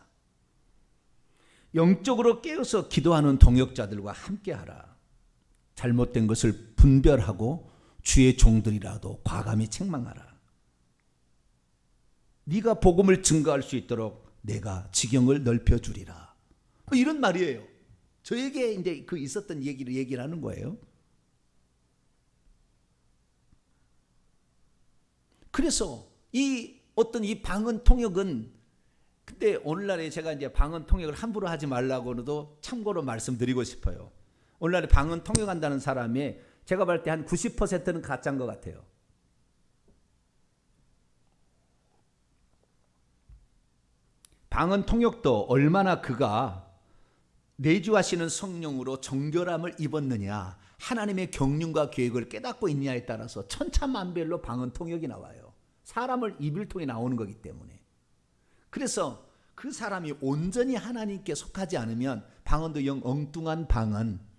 영적으로 깨어서 기도하는 동역자들과 함께하라. 잘못된 것을 분별하고 주의 종들이라도 과감히 책망하라. 네가 복음을 증거할 수 있도록 내가 지경을 넓혀주리라. 이런 말이에요. 저에게 이제 그 있었던 얘기를 하는 거예요. 그래서 이 방언 통역은 근데 오늘날에 제가 이제 방언 통역을 함부로 하지 말라고도 참고로 말씀드리고 싶어요. 오늘날에 방언 통역한다는 사람이 제가 볼 때 한 90%는 가짜인 것 같아요. 방언 통역도 얼마나 그가 내주하시는 성령으로 정결함을 입었느냐, 하나님의 경륜과 계획을 깨닫고 있느냐에 따라서 천차만별로 방언 통역이 나와요. 사람을 입을 통해 나오는 거기 때문에. 그래서 그 사람이 온전히 하나님께 속하지 않으면 방언도 영 엉뚱한 방언,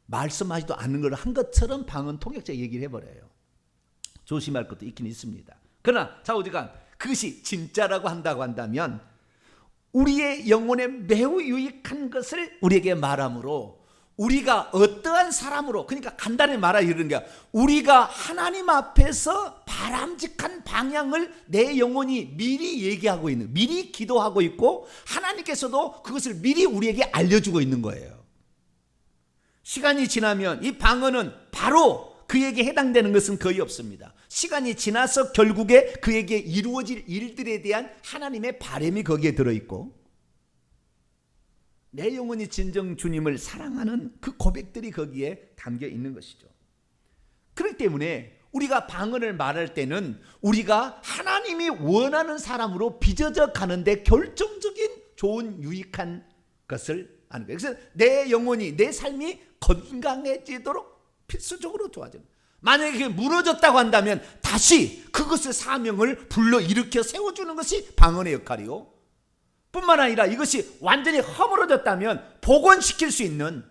말씀하지도 않는 걸 한 것처럼 방언 통역자 얘기를 해버려요. 조심할 것도 있긴 있습니다. 그러나 좌우지간 그것이 진짜라고 한다고 한다면 우리의 영혼에 매우 유익한 것을 우리에게 말하므로 우리가 어떠한 사람으로, 그러니까 간단히 말하기 이런 게 우리가 하나님 앞에서 바람직한 방향을 내 영혼이 미리 얘기하고 있는, 미리 기도하고 있고 하나님께서도 그것을 미리 우리에게 알려주고 있는 거예요. 시간이 지나면 이 방언은 바로 그에게 해당되는 것은 거의 없습니다. 시간이 지나서 결국에 그에게 이루어질 일들에 대한 하나님의 바람이 거기에 들어있고 내 영혼이 진정 주님을 사랑하는 그 고백들이 거기에 담겨 있는 것이죠. 그렇기 때문에 우리가 방언을 말할 때는 우리가 하나님이 원하는 사람으로 빚어져 가는데 결정적인 좋은 유익한 것을 아는 거예요. 그래서 내 영혼이, 내 삶이 건강해지도록 필수적으로 도와줘요. 만약에 그게 무너졌다고 한다면 다시 그것의 사명을 불러일으켜 세워주는 것이 방언의 역할이요. 뿐만 아니라 이것이 완전히 허물어졌다면 복원시킬 수 있는,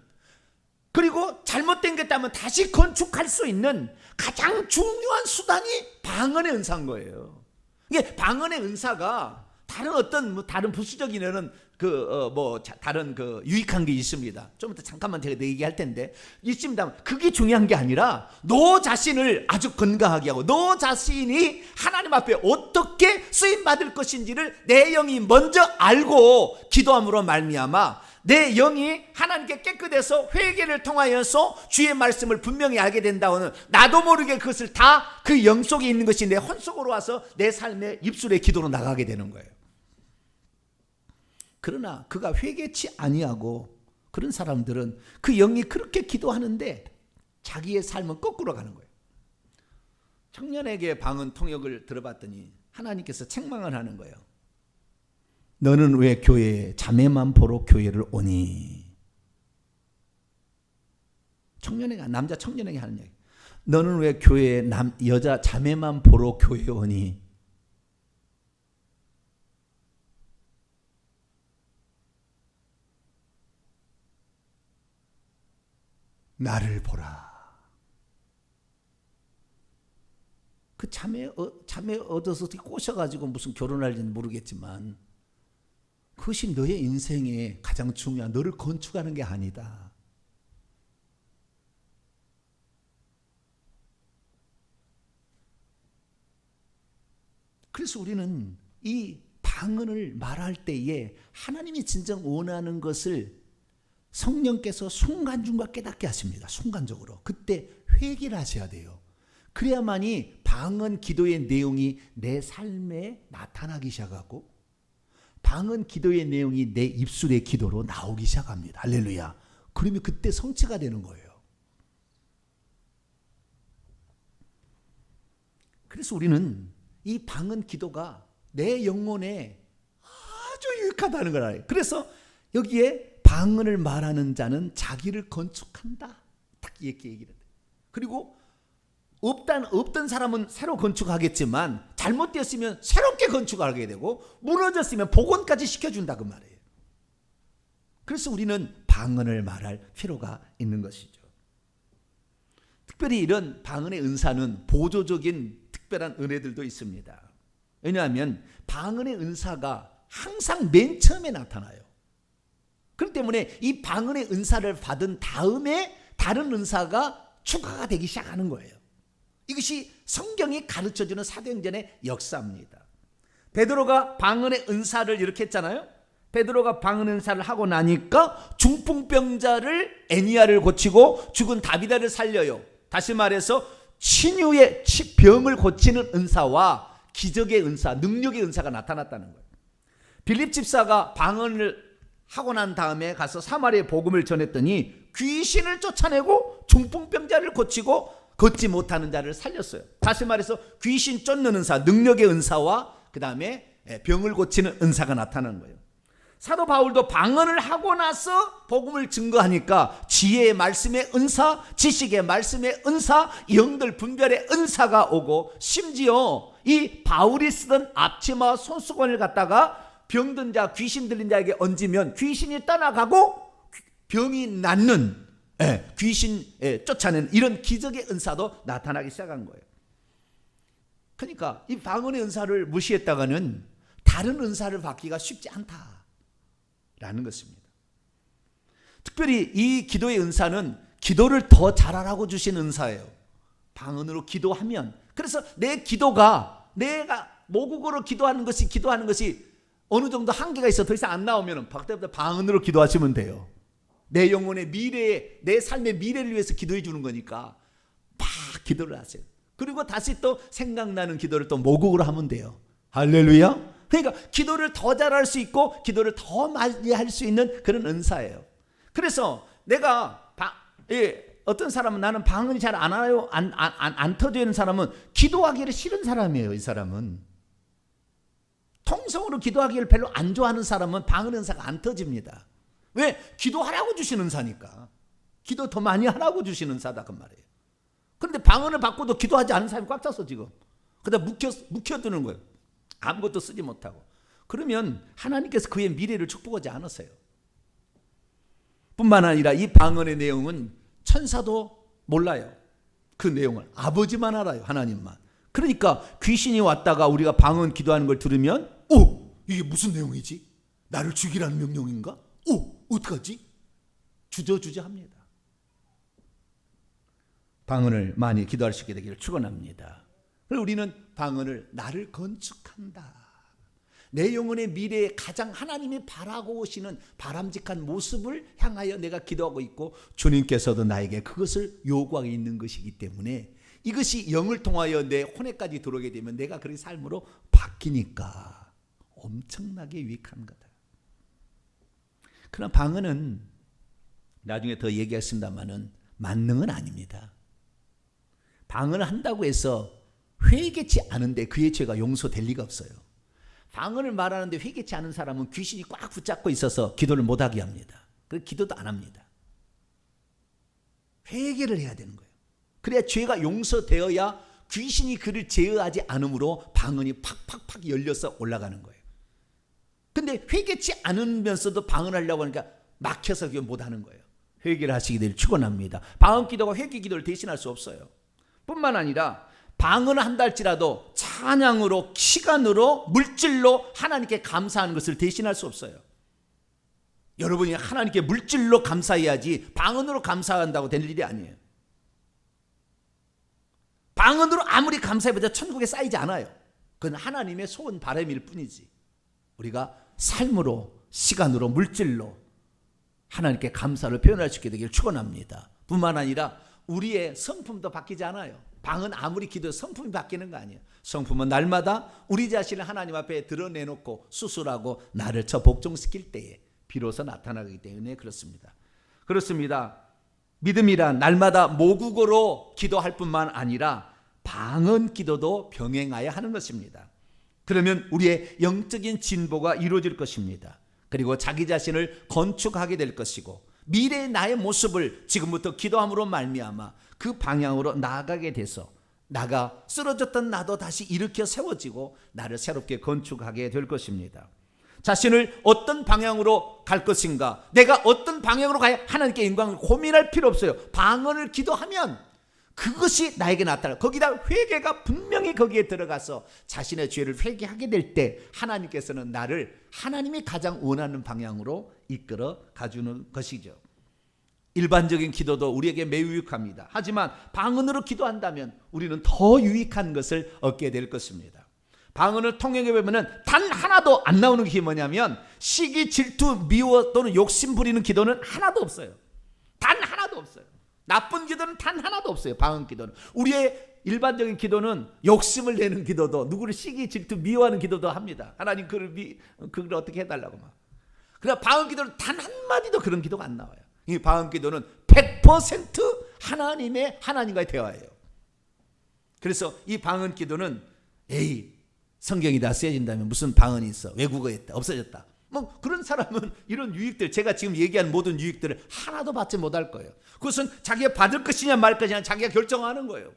그리고 잘못된 게 있다면 다시 건축할 수 있는 가장 중요한 수단이 방언의 은사인 거예요. 이게 방언의 은사가 다른 어떤 다른 부수적인 일은 다른 유익한 게 있습니다. 좀 이따 잠깐만 제가 얘기할 텐데 있습니다. 그게 중요한 게 아니라 너 자신을 아주 건강하게 하고 너 자신이 하나님 앞에 어떻게 쓰임 받을 것인지를 내 영이 먼저 알고 기도함으로 말미암아 내 영이 하나님께 깨끗해서 회개를 통하여서 주의 말씀을 분명히 알게 된다고는 나도 모르게 그것을 다 그 영 속에 있는 것이 내 혼 속으로 와서 내 삶의 입술의 기도로 나가게 되는 거예요. 그러나 그가 회개치 아니하고 그런 사람들은 그 영이 그렇게 기도하는데 자기의 삶은 거꾸로 가는 거예요. 청년에게 방언 통역을 들어봤더니 하나님께서 책망을 하는 거예요. 너는 왜 교회에 자매만 보러 교회를 오니? 청년에게, 남자 청년에게 하는 얘기. 너는 왜 교회에 여자 자매만 보러 교회에 오니? 나를 보라. 그 자매 얻어서 어떻게 꼬셔가지고 무슨 결혼할지는 모르겠지만 그것이 너의 인생에 가장 중요한, 너를 건축하는 게 아니다. 그래서 우리는 이 방언을 말할 때에 하나님이 진정 원하는 것을 성령께서 순간중간 깨닫게 하십니다. 순간적으로. 그때 회개를 하셔야 돼요. 그래야만이 방언 기도의 내용이 내 삶에 나타나기 시작하고 방언 기도의 내용이 내 입술의 기도로 나오기 시작합니다. 할렐루야. 그러면 그때 성취가 되는 거예요. 그래서 우리는 이 방언 기도가 내 영혼에 아주 유익하다는 걸 알아요. 그래서 여기에 방언을 말하는 자는 자기를 건축한다. 딱 이렇게 얘기를 해요. 그리고 없던 사람은 새로 건축하겠지만 잘못되었으면 새롭게 건축하게 되고 무너졌으면 복원까지 시켜준다 그 말이에요. 그래서 우리는 방언을 말할 필요가 있는 것이죠. 특별히 이런 방언의 은사는 보조적인 특별한 은혜들도 있습니다. 왜냐하면 방언의 은사가 항상 맨 처음에 나타나요. 그렇기 때문에 이 방언의 은사를 받은 다음에 다른 은사가 추가가 되기 시작하는 거예요. 이것이 성경이 가르쳐주는 사도행전의 역사입니다. 베드로가 방언의 은사를 이렇게 했잖아요. 베드로가 방언의 은사를 하고 나니까 중풍병자를 애니야를 고치고 죽은 다비다를 살려요. 다시 말해서 치유의 병을 고치는 은사와 기적의 은사, 능력의 은사가 나타났다는 거예요. 빌립 집사가 방언을 하고 난 다음에 가서 사마리아에 복음을 전했더니 귀신을 쫓아내고 중풍병자를 고치고 걷지 못하는 자를 살렸어요. 다시 말해서 귀신 쫓는 은사, 능력의 은사와 그 다음에 병을 고치는 은사가 나타나는 거예요. 사도 바울도 방언을 하고 나서 복음을 증거하니까 지혜의 말씀의 은사, 지식의 말씀의 은사, 영들 분별의 은사가 오고 심지어 이 바울이 쓰던 앞치마와 손수건을 갖다가 병든 자, 귀신 들린 자에게 얹으면 귀신이 떠나가고 병이 낫는, 귀신 쫓아내는 이런 기적의 은사도 나타나기 시작한 거예요. 그러니까 이 방언의 은사를 무시했다가는 다른 은사를 받기가 쉽지 않다라는 것입니다. 특별히 이 기도의 은사는 기도를 더 잘하라고 주신 은사예요. 방언으로 기도하면, 그래서 내 기도가 내가 모국어로 기도하는 것이 어느 정도 한계가 있어 더 이상 안 나오면 그때부터 방언으로 기도하시면 돼요. 내 영혼의 미래에, 내 삶의 미래를 위해서 기도해 주는 거니까 막 기도를 하세요. 그리고 다시 또 생각나는 기도를 또 모국어로 하면 돼요. 할렐루야. 그러니까 기도를 더 잘할 수 있고 기도를 더 많이 할 수 있는 그런 은사예요. 그래서 내가 어떤 사람은 나는 방언이 잘 안 와요, 안 터지는 사람은 기도하기를 싫은 사람이에요. 이 사람은 통성으로 기도하기를 별로 안 좋아하는 사람은 방언 은사가 안 터집니다. 왜? 기도하라고 주시는 은사니까. 기도 더 많이 하라고 주시는 은사다 그 말이에요. 그런데 방언을 받고도 기도하지 않는 사람이 꽉 찼어 지금. 그러다 묵혀두는 거예요. 아무것도 쓰지 못하고. 그러면 하나님께서 그의 미래를 축복하지 않으세요. 뿐만 아니라 이 방언의 내용은 천사도 몰라요. 그 내용을 아버지만 알아요. 하나님만. 그러니까 귀신이 왔다가 우리가 방언 기도하는 걸 들으면 이게 무슨 내용이지? 나를 죽이라는 명령인가? 어떡하지? 주저주저합니다. 방언을 많이 기도할 수 있게 되기를 축원합니다. 그리고 우리는 방언을 나를 건축한다. 내 영혼의 미래에 가장 하나님이 바라고 오시는 바람직한 모습을 향하여 내가 기도하고 있고, 주님께서도 나에게 그것을 요구하고 있는 것이기 때문에 이것이 영을 통하여 내 혼에까지 들어오게 되면 내가 그런 삶으로 바뀌니까 엄청나게 유익한 거다. 그러나 방언은 나중에 더 얘기하신다마는 만능은 아닙니다. 방언을 한다고 해서 회개치 않은데 그의 죄가 용서될 리가 없어요. 방언을 말하는데 회개치 않은 사람은 귀신이 꽉 붙잡고 있어서 기도를 못하게 합니다. 그래서 기도도 안 합니다. 회개를 해야 되는 거예요. 그래야 죄가 용서되어야 귀신이 그를 제어하지 않으므로 방언이 팍팍팍 열려서 올라가는 거예요. 근데 회개치 않으면서도 방언하려고 하니까 막혀서 못하는 거예요. 회개를 하시게 되길 축원합니다. 방언 기도가 회개 기도를 대신할 수 없어요. 뿐만 아니라 방언을 한다 할지라도 찬양으로, 시간으로, 물질로 하나님께 감사하는 것을 대신할 수 없어요. 여러분이 하나님께 물질로 감사해야지 방언으로 감사한다고 될 일이 아니에요. 방언으로 아무리 감사해봐도 천국에 쌓이지 않아요. 그건 하나님의 소원 바람일 뿐이지. 우리가 삶으로, 시간으로, 물질로 하나님께 감사를 표현할 수 있게 되기를 축원합니다. 뿐만 아니라 우리의 성품도 바뀌지 않아요. 방언 아무리 기도해도 성품이 바뀌는 거 아니에요. 성품은 날마다 우리 자신을 하나님 앞에 드러내놓고 수술하고 나를 복종시킬 때에 비로소 나타나기 때문에 그렇습니다. 믿음이란 날마다 모국어로 기도할 뿐만 아니라 방언 기도도 병행하여 하는 것입니다. 그러면 우리의 영적인 진보가 이루어질 것입니다. 그리고 자기 자신을 건축하게 될 것이고, 미래의 나의 모습을 지금부터 기도함으로 말미암아 그 방향으로 나아가게 돼서 나가 쓰러졌던 나도 다시 일으켜 세워지고 나를 새롭게 건축하게 될 것입니다. 자신을 어떤 방향으로 갈 것인가, 내가 어떤 방향으로 가야 하나님께 영광을 고민할 필요 없어요. 방언을 기도하면 그것이 나에게 나타나. 거기다 회개가 분명히 거기에 들어가서 자신의 죄를 회개하게 될 때 하나님께서는 나를 하나님이 가장 원하는 방향으로 이끌어 가주는 것이죠. 일반적인 기도도 우리에게 매우 유익합니다. 하지만 방언으로 기도한다면 우리는 더 유익한 것을 얻게 될 것입니다. 방언을 통역해 보면 단 하나도 안 나오는 게 뭐냐면 시기, 질투, 미워 또는 욕심 부리는 기도는 하나도 없어요. 단 하나도 없어요. 나쁜 기도는 단 하나도 없어요. 방언 기도는. 우리의 일반적인 기도는 욕심을 내는 기도도, 누구를 시기, 질투, 미워하는 기도도 합니다. 하나님 그걸 어떻게 해달라고 막. 그러나 방언 기도는 단 한마디도 그런 기도가 안 나와요. 이 방언 기도는 100% 하나님과의 대화예요. 그래서 이 방언 기도는 성경이 다 쓰여진다면 무슨 방언이 있어? 외국어에 있다. 없어졌다. 뭐 그런 사람은 이런 유익들, 제가 지금 얘기한 모든 유익들을 하나도 받지 못할 거예요. 그것은 자기가 받을 것이냐 말 것이냐 자기가 결정하는 거예요.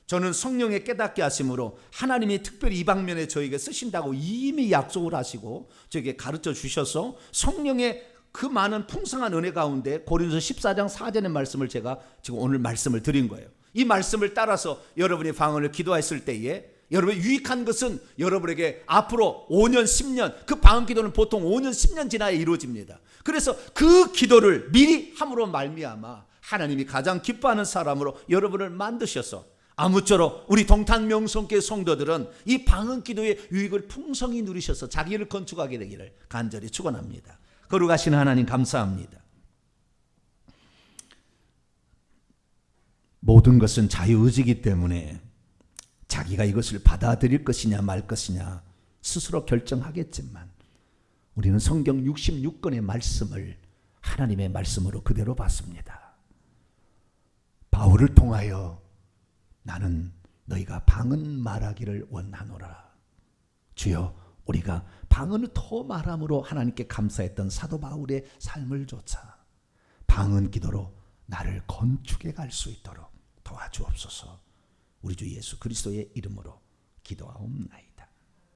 저는 성령의 깨닫게 하심으로 하나님이 특별히 이 방면에 저에게 쓰신다고 이미 약속을 하시고 저에게 가르쳐 주셔서 성령의 그 많은 풍성한 은혜 가운데 고린도서 14장 4절의 말씀을 제가 지금 오늘 말씀을 드린 거예요. 이 말씀을 따라서 여러분이 방언을 기도했을 때에 여러분 유익한 것은 여러분에게 앞으로 5년 10년, 그 방언 기도는 보통 5년 10년 지나야 이루어집니다. 그래서 그 기도를 미리 함으로 말미암아 하나님이 가장 기뻐하는 사람으로 여러분을 만드셔서 아무쪼록 우리 동탄명성교회 성도들은 이 방언 기도의 유익을 풍성히 누리셔서 자기를 건축하게 되기를 간절히 축원합니다. 거룩하신 하나님 감사합니다. 모든 것은 자유의지이기 때문에 자기가 이것을 받아들일 것이냐 말 것이냐 스스로 결정하겠지만 우리는 성경 66권의 말씀을 하나님의 말씀으로 그대로 받습니다. 바울을 통하여 나는 너희가 방언 말하기를 원하노라. 주여, 우리가 방언을 더 말함으로 하나님께 감사했던 사도 바울의 삶을 조차 방언 기도로 나를 건축해 갈 수 있도록 도와주옵소서. 우리 주 예수 그리스도의 이름으로 기도하옵나이다.